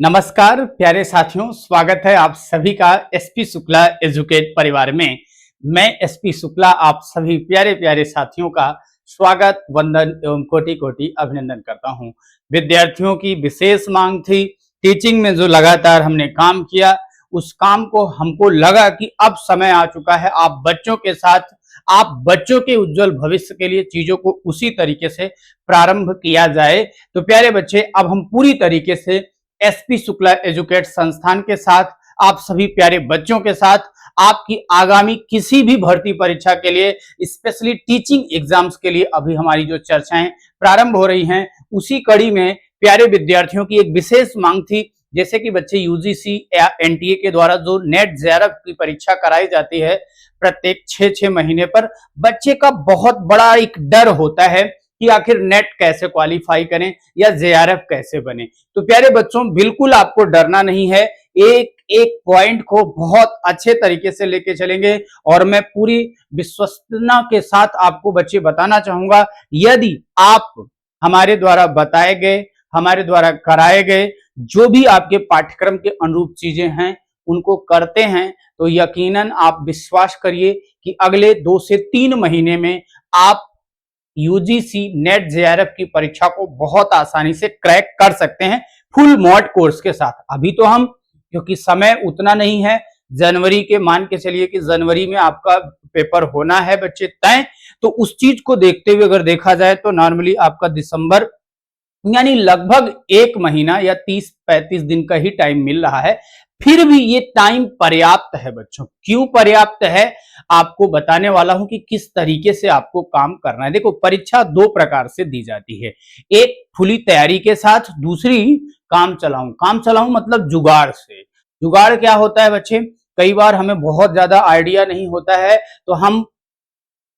नमस्कार प्यारे साथियों, स्वागत है आप सभी का एसपी शुक्ला एजुकेट परिवार में। मैं एसपी शुक्ला आप सभी प्यारे प्यारे साथियों का स्वागत, वंदन एवं कोटि कोटि अभिनंदन करता हूं। विद्यार्थियों की विशेष मांग थी, टीचिंग में जो लगातार हमने काम किया उस काम को हमको लगा कि अब समय आ चुका है आप बच्चों के साथ, आप बच्चों के उज्जवल भविष्य के लिए चीजों को उसी तरीके से प्रारंभ किया जाए। तो प्यारे बच्चे, अब हम पूरी तरीके से एसपी शुक्ला एजुकेट संस्थान के साथ, आप सभी प्यारे बच्चों के साथ, आपकी आगामी किसी भी भर्ती परीक्षा के लिए, स्पेशली टीचिंग एग्जाम्स के लिए अभी हमारी जो चर्चाएं प्रारंभ हो रही हैं, उसी कड़ी में प्यारे विद्यार्थियों की एक विशेष मांग थी। जैसे कि बच्चे यूजीसी या एनटीए के द्वारा जो नेट जेआरएफ की परीक्षा कराई जाती है प्रत्येक 6-6 महीने पर, बच्चे का बहुत बड़ा एक डर होता है कि आखिर नेट कैसे क्वालिफाई करें या जेआरएफ कैसे बने। तो प्यारे बच्चों, बिल्कुल आपको डरना नहीं है, एक एक पॉइंट को बहुत अच्छे तरीके से लेके चलेंगे और मैं पूरी विश्वसनीयता के साथ आपको बच्चे बताना चाहूंगा, यदि आप हमारे द्वारा बताए गए, हमारे द्वारा कराए गए जो भी आपके पाठ्यक्रम के अनुरूप चीजें हैं उनको करते हैं, तो यकीनन आप विश्वास करिए कि अगले 2 से 3 महीने में आप यूजीसी नेट जेआरएफ की परीक्षा को बहुत आसानी से क्रैक कर सकते हैं फुल मॉड कोर्स के साथ। अभी तो हम, क्योंकि समय उतना नहीं है, जनवरी के मान के चलिए कि जनवरी में आपका पेपर होना है बच्चे तय, तो उस चीज को देखते हुए अगर देखा जाए तो नॉर्मली आपका दिसंबर, यानी लगभग 1 महीना या 30-35 दिन का ही टाइम मिल रहा है। फिर भी ये टाइम पर्याप्त है बच्चों। क्यों पर्याप्त है, आपको बताने वाला हूं कि किस तरीके से आपको काम करना है। देखो, परीक्षा 2 प्रकार से दी जाती है, एक खुली तैयारी के साथ, दूसरी काम चलाऊं मतलब जुगाड़ से। जुगाड़ क्या होता है बच्चे, कई बार हमें बहुत ज्यादा आइडिया नहीं होता है तो हम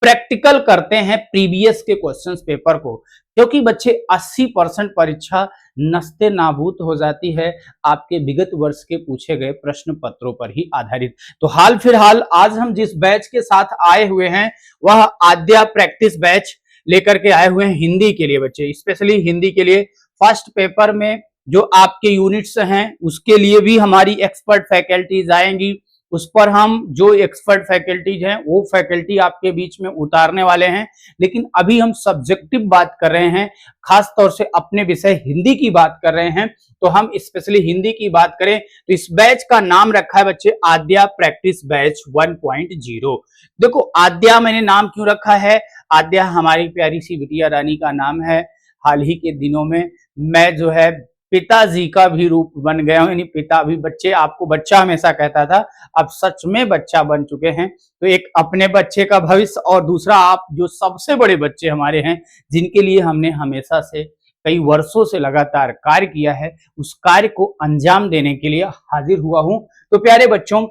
प्रैक्टिकल करते हैं प्रीवियस के क्वेश्चंस पेपर को, क्योंकि बच्चे 80% परीक्षा नस्ते नाबूद हो जाती है आपके विगत वर्ष के पूछे गए प्रश्न पत्रों पर ही आधारित। तो हाल फिलहाल आज हम जिस बैच के साथ आए हुए हैं वह आद्या प्रैक्टिस बैच लेकर के आए हुए हैं हिंदी के लिए बच्चे, स्पेशली हिंदी के लिए। फर्स्ट पेपर में जो आपके यूनिट्स हैं उसके लिए भी हमारी एक्सपर्ट फैकल्टीज आएंगी, उस पर हम जो एक्सपर्ट फैकल्टीज हैं वो फैकल्टी आपके बीच में उतारने वाले हैं। लेकिन अभी हम सब्जेक्टिव बात कर रहे हैं, खास तौर से अपने विषय हिंदी की बात कर रहे हैं, तो हम स्पेशली हिंदी की बात करें तो इस बैच का नाम रखा है बच्चे आद्या प्रैक्टिस बैच 1.0। देखो, आद्या मैंने नाम क्यों रखा है, आद्या हमारी प्यारी सी बिटिया रानी का नाम है। हाल ही के दिनों में मैं जो है पिताजी का भी रूप बन गया हूं, यानी पिता, अभी बच्चे आपको बच्चा हमेशा कहता था, अब सच में बच्चा बन चुके हैं। तो एक अपने बच्चे का भविष्य और दूसरा आप जो सबसे बड़े बच्चे हमारे हैं, जिनके लिए हमने हमेशा से कई वर्षों से लगातार कार्य किया है, उस कार्य को अंजाम देने के लिए हाजिर हुआ हूं। तो प्यारे बच्चों,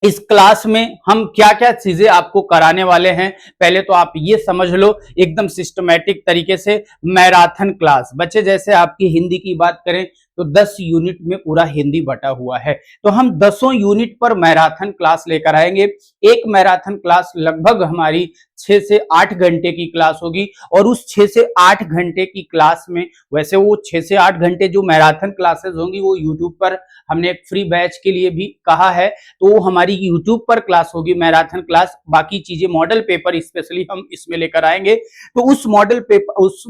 इस क्लास में हम क्या क्या चीजें आपको कराने वाले हैं, पहले तो आप ये समझ लो एकदम सिस्टमैटिक तरीके से। मैराथन क्लास बच्चे, जैसे आपकी हिंदी की बात करें तो 10 यूनिट में पूरा हिंदी बटा हुआ है, तो हम 10 यूनिट पर मैराथन क्लास लेकर आएंगे। एक मैराथन क्लास लगभग हमारी 6 से 8 घंटे की क्लास होगी, और उस 6 से 8 घंटे की क्लास में, वैसे वो 6 से 8 घंटे जो मैराथन क्लासेस होंगी वो यूट्यूब पर हमने एक फ्री बैच के लिए भी कहा है, तो वो हमारी यूट्यूब पर क्लास होगी मैराथन क्लास। बाकी चीजें मॉडल पेपर स्पेशली हम इसमें लेकर आएंगे, तो उस मॉडल पेपर, उस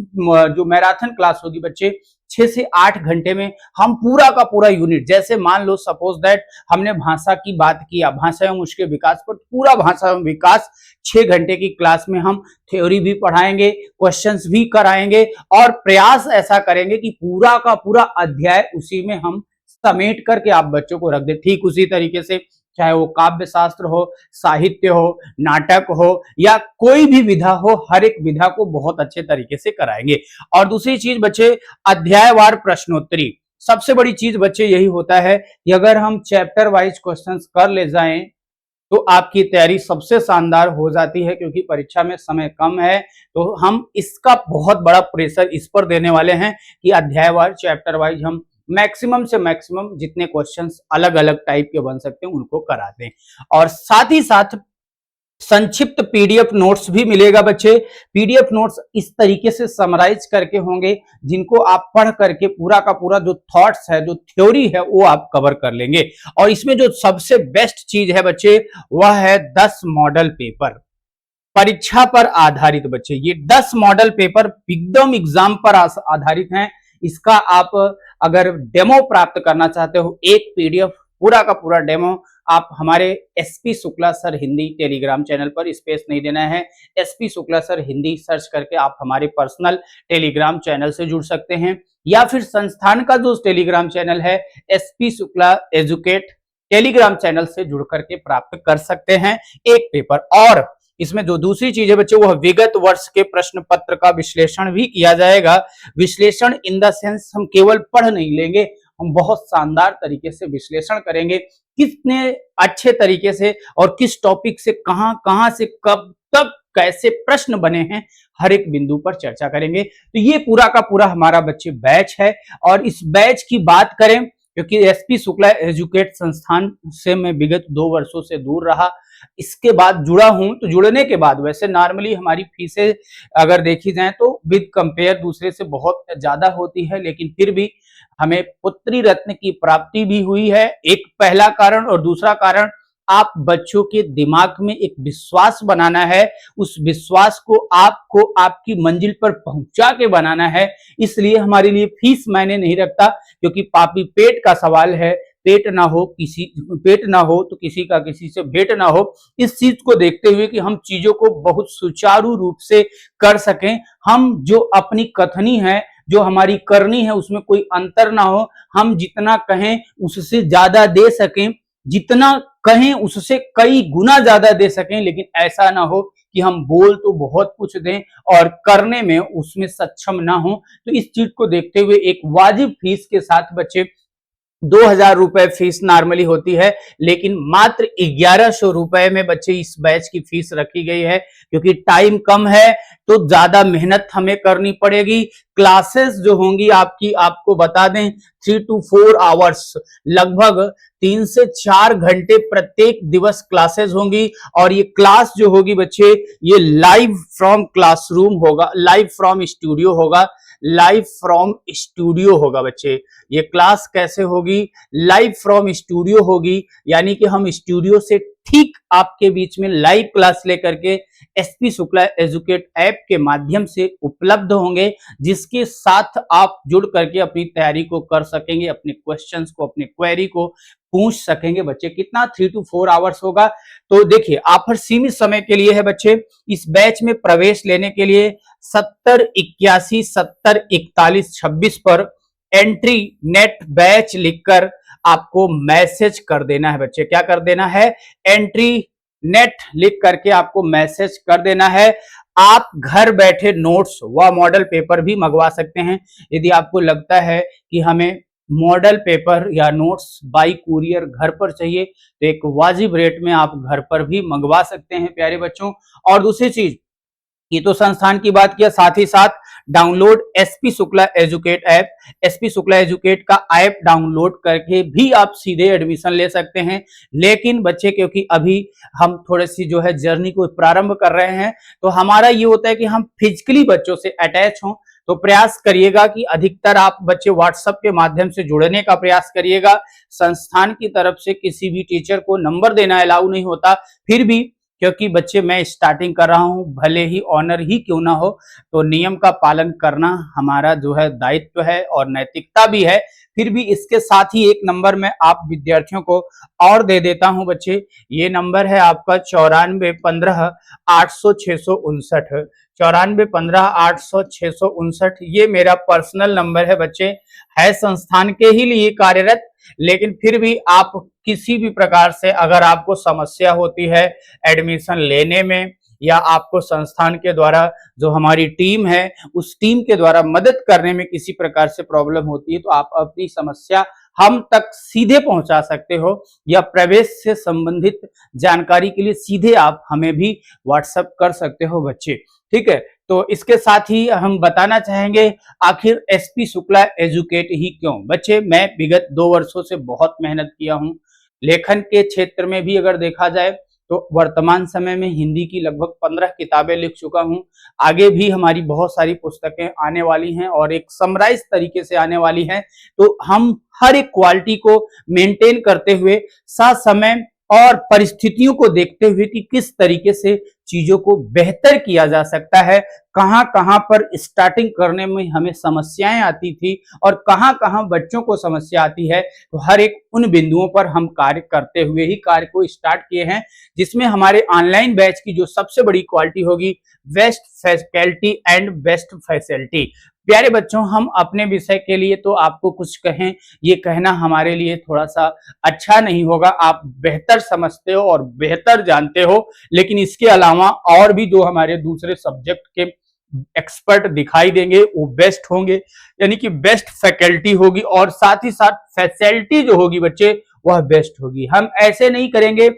जो मैराथन क्लास होगी बच्चे 6 से 8 घंटे में हम पूरा का पूरा यूनिट, जैसे मान लो सपोज दैट हमने भाषा की बात किया, भाषा एवं उसके विकास पर, पूरा भाषा एवं विकास 6 घंटे की क्लास में हम थ्योरी भी पढ़ाएंगे, क्वेश्चंस भी कराएंगे, और प्रयास ऐसा करेंगे कि पूरा का पूरा अध्याय उसी में हम समेट करके आप बच्चों को रख दे। ठीक उसी तरीके से चाहे वो काव्य शास्त्र हो, साहित्य हो, नाटक हो या कोई भी विधा हो, हर एक विधा को बहुत अच्छे तरीके से कराएंगे। और दूसरी चीज बच्चे, अध्यायवार प्रश्नोत्तरी। सबसे बड़ी चीज बच्चे यही होता है कि अगर हम चैप्टर वाइज क्वेश्चंस कर ले जाएं तो आपकी तैयारी सबसे शानदार हो जाती है, क्योंकि परीक्षा में समय कम है। तो हम इसका बहुत बड़ा प्रेशर इस पर देने वाले हैं कि अध्यायवार, चैप्टर वाइज हम मैक्सिमम से मैक्सिमम जितने क्वेश्चंस अलग अलग टाइप के बन सकते हैं उनको करा दें। और साथ ही साथ संक्षिप्त पीडीएफ नोट्स भी मिलेगा बच्चे। पीडीएफ नोट्स इस तरीके से समराइज करके होंगे जिनको आप पढ़ करके पूरा का पूरा जो थॉट्स है, जो थ्योरी है, वो आप कवर कर लेंगे। और इसमें जो सबसे बेस्ट चीज है बच्चे, वह है 10 मॉडल पेपर परीक्षा पर आधारित। बच्चे ये 10 मॉडल पेपर एकदम एग्जाम पर आधारित हैं। इसका आप अगर डेमो प्राप्त करना चाहते हो, एक पीडीएफ पूरा का पूरा डेमो आप हमारे SP Shukla sir Hindi Telegram channel पर, स्पेस नहीं देना है, SP Shukla sir Hindi search करके आप हमारे पर्सनल टेलीग्राम चैनल से जुड़ सकते हैं, या फिर संस्थान का जो टेलीग्राम चैनल है SP Shukla educate Telegram channel से जुड़ करके प्राप्त कर सकते हैं एक पेपर। और इसमें जो दूसरी चीज है बच्चे, वह विगत वर्ष के प्रश्न पत्र का विश्लेषण भी किया जाएगा। विश्लेषण इन द सेंस हम केवल पढ़ नहीं लेंगे, हम बहुत शानदार तरीके से विश्लेषण करेंगे, कितने अच्छे तरीके से और किस टॉपिक से कहां से कब तक कैसे प्रश्न बने हैं, हर एक बिंदु पर चर्चा करेंगे। तो ये पूरा का पूरा हमारा बच्चे बैच है। और इस बैच की बात करें, क्योंकि एसपी शुक्ला एजुकेट संस्थान से मैं विगत 2 वर्षों से दूर रहा, इसके बाद जुड़ा हूं, तो जुड़ने के बाद वैसे नॉर्मली हमारी फीसें अगर देखी जाए तो विद कंपेयर दूसरे से बहुत ज्यादा होती है, लेकिन फिर भी हमें पुत्री रत्न की प्राप्ति भी हुई है। एक पहला कारण, और दूसरा कारण आप बच्चों के दिमाग में एक विश्वास बनाना है, उस विश्वास को आपको आपकी मंजिल पर पहुंचा के बनाना है। इसलिए हमारे लिए फीस मायने नहीं रखता, क्योंकि पापी पेट का सवाल है, पेट ना हो तो किसी का किसी से भेंट ना हो। इस चीज को देखते हुए कि हम चीजों को बहुत सुचारू रूप से कर सकें, हम जो अपनी कथनी है, जो हमारी करनी है, उसमें कोई अंतर ना हो, हम जितना कहें उससे ज्यादा दे सकें, जितना कहें उससे कई गुना ज्यादा दे सकें, लेकिन ऐसा ना हो कि हम बोल तो बहुत कुछ दें और करने में उसमें सक्षम ना हो। तो इस चीज को देखते हुए एक वाजिब फीस के साथ बच्चे 2000 रुपए फीस नॉर्मली होती है, लेकिन मात्र 1100 रुपए में बच्चे इस बैच की फीस रखी गई है, क्योंकि टाइम कम है तो ज्यादा मेहनत हमें करनी पड़ेगी। क्लासेस जो होंगी आपकी, आपको बता दें 3 to 4 आवर्स, लगभग 3 से 4 घंटे प्रत्येक दिवस क्लासेस होंगी। और ये क्लास जो होगी बच्चे, ये लाइव फ्रॉम क्लासरूम होगा, लाइव फ्रॉम स्टूडियो होगा, लाइव फ्रॉम स्टूडियो होगा बच्चे। ये क्लास कैसे होगी? लाइव फ्रॉम स्टूडियो होगी, यानी कि हम स्टूडियो से ठीक आपके बीच में लाइव क्लास लेकर के एसपी शुक्ला एजुकेट ऐप के माध्यम से उपलब्ध होंगे, जिसके साथ आप जुड़ करके अपनी तैयारी को कर सकेंगे, अपने क्वेश्चंस को, अपने क्वेरी को पूछ सकेंगे बच्चे। कितना 3 to 4 आवर्स होगा। तो देखिए, ऑफर सीमित समय के लिए है बच्चे। इस बैच में प्रवेश लेने के लिए 7081704126 पर एंट्री नेट बैच लिखकर आपको मैसेज कर देना है बच्चे। क्या कर देना है? एंट्री नेट लिख करके आपको मैसेज कर देना है। आप घर बैठे नोट्स व मॉडल पेपर भी मंगवा सकते हैं। यदि आपको लगता है कि हमें मॉडल पेपर या नोट्स बाई कुरियर घर पर चाहिए, तो एक वाजिब रेट में आप घर पर भी मंगवा सकते हैं प्यारे बच्चों। और दूसरी चीज, ये तो संस्थान की बात किया, साथ ही साथ download SP Shukla educate app, SP Shukla educate का ऐप डाउनलोड करके भी आप सीधे एडमिशन ले सकते हैं। लेकिन बच्चे, क्योंकि अभी हम थोड़ी सी जो है जर्नी को प्रारंभ कर रहे हैं, तो हमारा ये होता है कि हम फिजिकली बच्चों से अटैच हों। तो प्रयास करिएगा कि अधिकतर आप बच्चे व्हाट्सएप के माध्यम से जुड़ने का प्रयास करिएगा। संस्थान की तरफ से किसी भी टीचर को नंबर देना अलाउ नहीं होता, फिर भी क्योंकि बच्चे मैं स्टार्टिंग कर रहा हूं, भले ही ऑनर ही क्यों ना हो, तो नियम का पालन करना हमारा जो है दायित्व है और नैतिकता भी है। फिर भी इसके साथ ही एक नंबर में आप विद्यार्थियों को और दे देता हूं बच्चे। ये नंबर है आपका 9415 800 659, 9415 800 659। ये मेरा पर्सनल नंबर है बच्चे, है संस्थान के ही लिए कार्यरत, लेकिन फिर भी आप किसी भी प्रकार से अगर आपको समस्या होती है एडमिशन लेने में, या आपको संस्थान के द्वारा जो हमारी टीम है उस टीम के द्वारा मदद करने में किसी प्रकार से प्रॉब्लम होती है, तो आप अपनी समस्या हम तक सीधे पहुंचा सकते हो, या प्रवेश से संबंधित जानकारी के लिए सीधे आप हमें भी व्हाट्सएप कर सकते हो बच्चे। ठीक है, तो इसके साथ ही हम बताना चाहेंगे, आखिर एसपी शुक्ला एजुकेट ही क्यों? बच्चे, मैं विगत 2 वर्षों से बहुत मेहनत किया हूं, लेखन के क्षेत्र में भी अगर देखा जाए तो वर्तमान समय में हिंदी की लगभग 15 किताबें लिख चुका हूं। आगे भी हमारी बहुत सारी पुस्तकें आने वाली हैं और एक समराइज तरीके से आने वाली हैं। तो हम हर एक क्वालिटी को मेंटेन करते हुए, साथ समय और परिस्थितियों को देखते हुए कि किस तरीके से चीजों को बेहतर किया जा सकता है, कहां कहां पर स्टार्टिंग करने में हमें समस्याएं आती थी और कहां कहां बच्चों को समस्या आती है, तो हर एक उन बिंदुओं पर हम कार्य करते हुए ही कार्य को स्टार्ट किए हैं, जिसमें हमारे ऑनलाइन बैच की जो सबसे बड़ी क्वालिटी होगी, best faculty and best facility. प्यारे बच्चों, हम अपने विषय के लिए तो आपको कुछ कहें, ये कहना हमारे लिए थोड़ा सा अच्छा नहीं होगा। आप बेहतर समझते हो और बेहतर जानते हो, लेकिन इसके अलावा और भी जो हमारे दूसरे सब्जेक्ट के एक्सपर्ट दिखाई देंगे वो बेस्ट होंगे, यानी कि बेस्ट फैकल्टी होगी और साथ ही साथ फैसिलिटी जो होगी बच्चे वह बेस्ट होगी। हम ऐसे नहीं करेंगे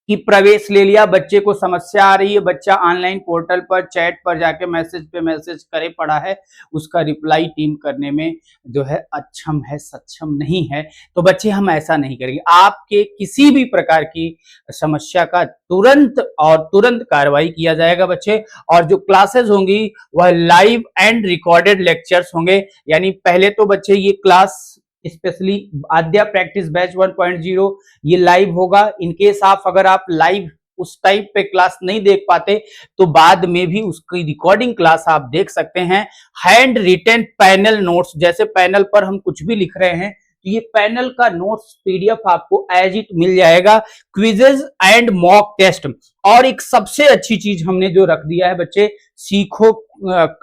कि प्रवेश ले लिया, बच्चे को समस्या आ रही है, बच्चा ऑनलाइन पोर्टल पर चैट पर जाके मैसेज पे मैसेज करे पड़ा है, उसका रिप्लाई टीम करने में जो है अक्षम है, सक्षम नहीं है, तो बच्चे हम ऐसा नहीं करेंगे। आपके किसी भी प्रकार की समस्या का तुरंत कार्रवाई किया जाएगा बच्चे। और जो क्लासेस होंगी वह लाइव एंड रिकॉर्डेड लेक्चर्स होंगे, यानी पहले तो बच्चे ये क्लास स्पेशली आद्या प्रैक्टिस बैच 1.0 ये लाइव होगा। इनकेस अगर आप लाइव उस टाइप पे क्लास नहीं देख पाते तो बाद में भी उसकी रिकॉर्डिंग क्लास आप देख सकते हैं। हैंड रिटन पैनल नोट्स, जैसे पैनल पर हम कुछ भी लिख रहे हैं तो ये पैनल का नोट्स पीडीएफ आपको एज इट मिल जाएगा। क्विजेज एंड मॉक टेस्ट, और एक सबसे अच्छी चीज हमने जो रख दिया है बच्चे, सीखो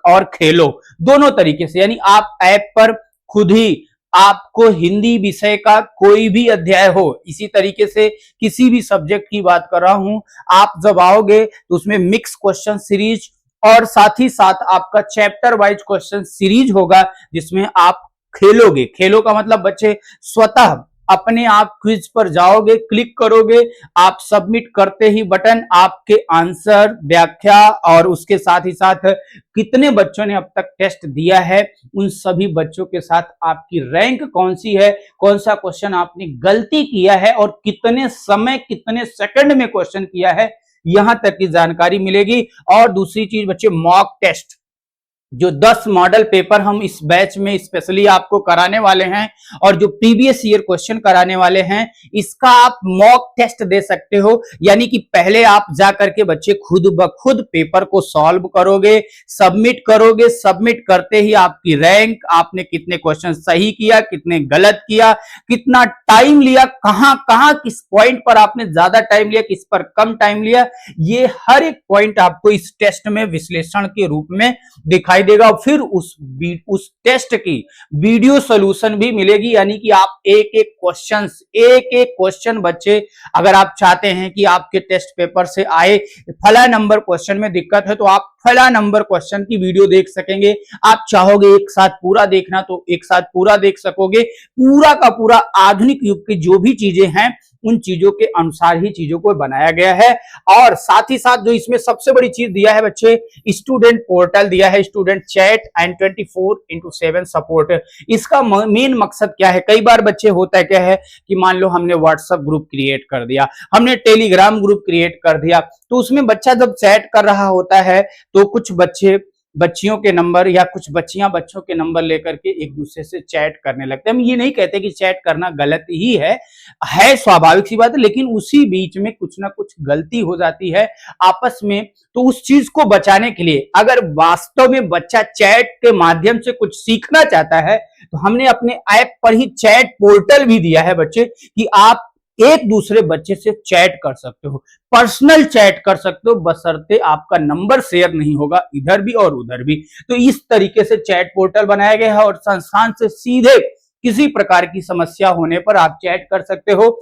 और खेलो दोनों तरीके से, यानी आप ऐप पर खुद ही आपको हिंदी विषय का कोई भी अध्याय हो, इसी तरीके से किसी भी सब्जेक्ट की बात कर रहा हूं, आप जब आओगे तो उसमें मिक्स क्वेश्चन सीरीज और साथ ही साथ आपका चैप्टर वाइज क्वेश्चन सीरीज होगा, जिसमें आप खेलोगे। खेलो का मतलब बच्चे स्वतः अपने आप क्विज पर जाओगे, क्लिक करोगे, आप सबमिट करते ही बटन आपके आंसर, व्याख्या और उसके साथ ही साथ कितने बच्चों ने अब तक टेस्ट दिया है, उन सभी बच्चों के साथ आपकी रैंक कौन सी है, कौन सा क्वेश्चन आपने गलती किया है और कितने समय कितने सेकंड में क्वेश्चन किया है, यहां तक की जानकारी मिलेगी। और दूसरी चीज बच्चे, मॉक टेस्ट, जो 10 मॉडल पेपर हम इस बैच में स्पेशली आपको कराने वाले हैं और जो प्रीवियस ईयर क्वेश्चन कराने वाले हैं, इसका आप मॉक टेस्ट दे सकते हो, यानी कि पहले आप जा करके बच्चे खुद ब खुद पेपर को सॉल्व करोगे, सबमिट करोगे, सबमिट करते ही आपकी रैंक, आपने कितने क्वेश्चन सही किया, कितने गलत किया, कितना टाइम लिया, कहां कहां किस पॉइंट पर आपने ज्यादा टाइम लिया, किस पर कम टाइम लिया, ये हर एक पॉइंट आपको इस टेस्ट में विश्लेषण के रूप में दिखाई देगा। फिर उस टेस्ट की वीडियो सॉल्यूशन भी मिलेगी, यानी कि आप एक एक क्वेश्चन बच्चे, अगर आप चाहते हैं कि आपके टेस्ट पेपर से आए फला नंबर क्वेश्चन में दिक्कत है तो आप फला नंबर क्वेश्चन की वीडियो देख सकेंगे। आप चाहोगे एक साथ पूरा देखना तो एक साथ पूरा देख सकोगे। पूरा का पूरा आधुनिक युग की जो भी चीजें हैं उन चीजों के अनुसार ही चीजों को बनाया गया है। और साथ ही साथ जो इसमें सबसे बड़ी चीज दिया है बच्चे, स्टूडेंट पोर्टल दिया है, स्टूडेंट चैट एंड 24/7 सपोर्ट। इसका मेन मकसद क्या है, कई बार बच्चे होता है क्या है कि मान लो हमने व्हाट्सएप ग्रुप क्रिएट कर दिया, हमने टेलीग्राम ग्रुप क्रिएट कर दिया, तो उसमें बच्चा जब चैट कर रहा होता है तो कुछ बच्चे बच्चियों के नंबर या कुछ बच्चियां बच्चों के नंबर लेकर के एक दूसरे से चैट करने लगते हैं। हम ये नहीं कहते कि चैट करना गलत ही है स्वाभाविक सी बात है, लेकिन उसी बीच में कुछ ना कुछ गलती हो जाती है आपस में। तो उस चीज को बचाने के लिए, अगर वास्तव में बच्चा चैट के माध्यम से कुछ सीखना चाहता है, तो हमने अपने ऐप पर ही चैट पोर्टल भी दिया है बच्चे, कि आप एक दूसरे बच्चे से चैट कर सकते हो, पर्सनल चैट कर सकते हो, बशर्ते आपका नंबर शेयर नहीं होगा इधर भी और उधर भी। तो इस तरीके से चैट पोर्टल बनाया गया है और संस्थान से सीधे किसी प्रकार की समस्या होने पर आप चैट कर सकते हो।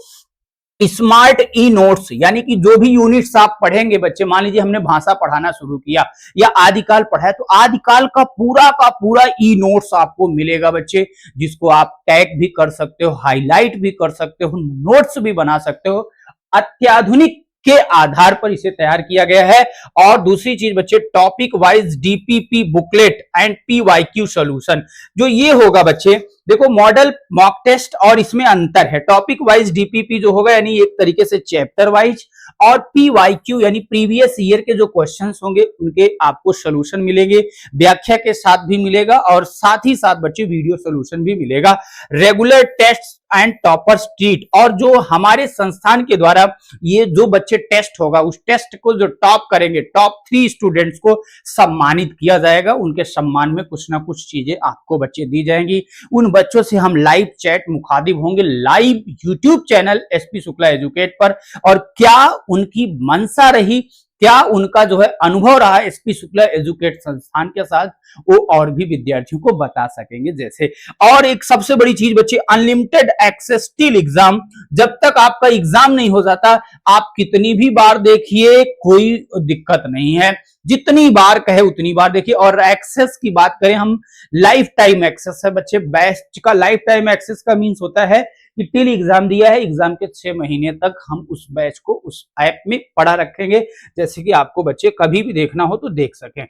स्मार्ट ई नोट्स, यानी कि जो भी यूनिट्स आप पढ़ेंगे बच्चे, मान लीजिए हमने भाषा पढ़ाना शुरू किया या आदिकाल पढ़ा तो आदिकाल का पूरा ई नोट्स आपको मिलेगा बच्चे, जिसको आप टैग भी कर सकते हो, हाईलाइट भी कर सकते हो, नोट्स भी बना सकते हो। अत्याधुनिक के आधार पर इसे तैयार किया गया है। और दूसरी चीज बच्चे, topic wise DPP booklet and PYQ solution, जो ये होगा बच्चे, देखो मॉडल मॉक टेस्ट और इसमें अंतर है। टॉपिक वाइज डीपीपी जो होगा, यानी एक तरीके से चैप्टर वाइज, और PYQ यानी प्रीवियस ईयर के जो क्वेश्चंस होंगे उनके आपको सोल्यूशन मिलेंगे, व्याख्या के साथ भी मिलेगा और साथ ही साथ बच्चे वीडियो सोल्यूशन भी मिलेगा। Regular test and toppers treat, और जो हमारे संस्थान के द्वारा ये जो बच्चे टेस्ट होगा उस टेस्ट को जो टॉप करेंगे, टॉप 3 स्टूडेंट्स को सम्मानित किया जाएगा। उनके सम्मान में कुछ ना कुछ चीजें आपको बच्चे दी जाएंगी। उन बच्चों से हम लाइव चैट मुखातिब होंगे live YouTube channel SP Shukla educate पर, और क्या उनकी मंशा रही, क्या उनका जो है अनुभव रहा एसपी शुक्ला एजुकेट संस्थान के साथ, वो और भी विद्यार्थियों को बता सकेंगे। जैसे और एक सबसे बड़ी चीज बच्चे, अनलिमिटेड एक्सेस टिल एग्जाम, जब तक आपका एग्जाम नहीं हो जाता आप कितनी भी बार देखिए कोई दिक्कत नहीं है, जितनी बार कहे उतनी बार देखिए। और एक्सेस की बात करें हम, लाइफ टाइम एक्सेस है बच्चे, बैच का लाइफ टाइम एक्सेस का मीन्स होता है कि टिल एग्जाम दिया है, एग्जाम के 6 महीने तक हम उस बैच को उस ऐप में पढ़ा रखेंगे, जैसे कि आपको बच्चे कभी भी देखना हो तो देख सकें।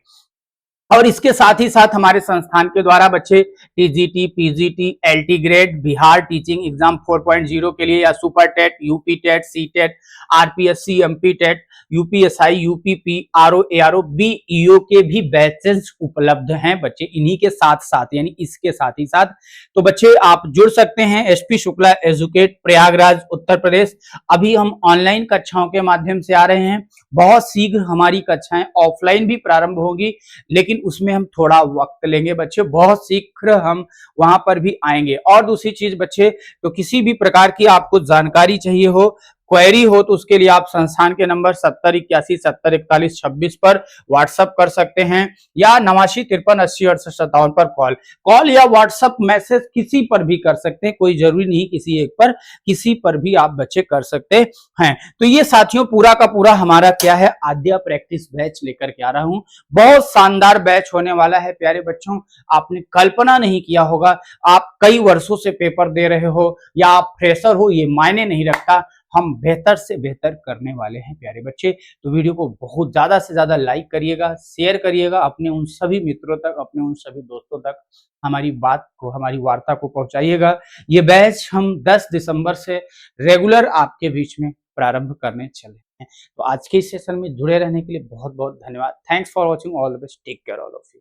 और इसके साथ ही साथ हमारे संस्थान के द्वारा बच्चे TGT, PGT, LT grade, Bihar teaching exam 4.0 के लिए या super TET, UP TET, C TET, RPSC, MP TET, UPSI, UPP, RO, ARO, BEO के भी बैचेस उपलब्ध हैं बच्चे इन्हीं के साथ साथ, यानी इसके साथ ही साथ। तो बच्चे आप जुड़ सकते हैं एसपी शुक्ला एजुकेट, प्रयागराज, उत्तर प्रदेश। अभी हम ऑनलाइन कक्षाओं के माध्यम से आ रहे हैं, बहुत शीघ्र हमारी कक्षाएं ऑफलाइन भी प्रारंभ होगी, लेकिन उसमें हम थोड़ा वक्त लेंगे बच्चे, बहुत शीघ्र हम वहां पर भी आएंगे। और दूसरी चीज बच्चे, तो किसी भी प्रकार की आपको जानकारी चाहिए हो, क्वेरी हो, तो उसके लिए आप संस्थान के नंबर 7081704126 पर व्हाट्सएप कर सकते हैं, या 8953806857 पर कॉल या व्हाट्सएप मैसेज किसी पर भी कर सकते हैं, कोई जरूरी नहीं किसी एक पर, किसी पर भी आप बच्चे कर सकते हैं। तो ये साथियों पूरा का पूरा हमारा क्या है, आद्या प्रैक्टिस बैच लेकर के आ रहा हूं। बहुत शानदार बैच होने वाला है प्यारे बच्चों, आपने कल्पना नहीं किया होगा। आप कई वर्षों से पेपर दे रहे हो या आप फ्रेशर हो, ये मायने नहीं रखता, हम बेहतर से बेहतर करने वाले हैं प्यारे बच्चे। तो वीडियो को बहुत ज्यादा से ज्यादा लाइक करिएगा, शेयर करिएगा अपने उन सभी मित्रों तक, अपने उन सभी दोस्तों तक हमारी बात को, हमारी वार्ता को पहुंचाइएगा। ये बैच हम 10 दिसंबर से रेगुलर आपके बीच में प्रारंभ करने चले हैं। तो आज के इस सेशन में जुड़े रहने के लिए बहुत बहुत धन्यवाद। Thanks for watching, all the best, take care all of you.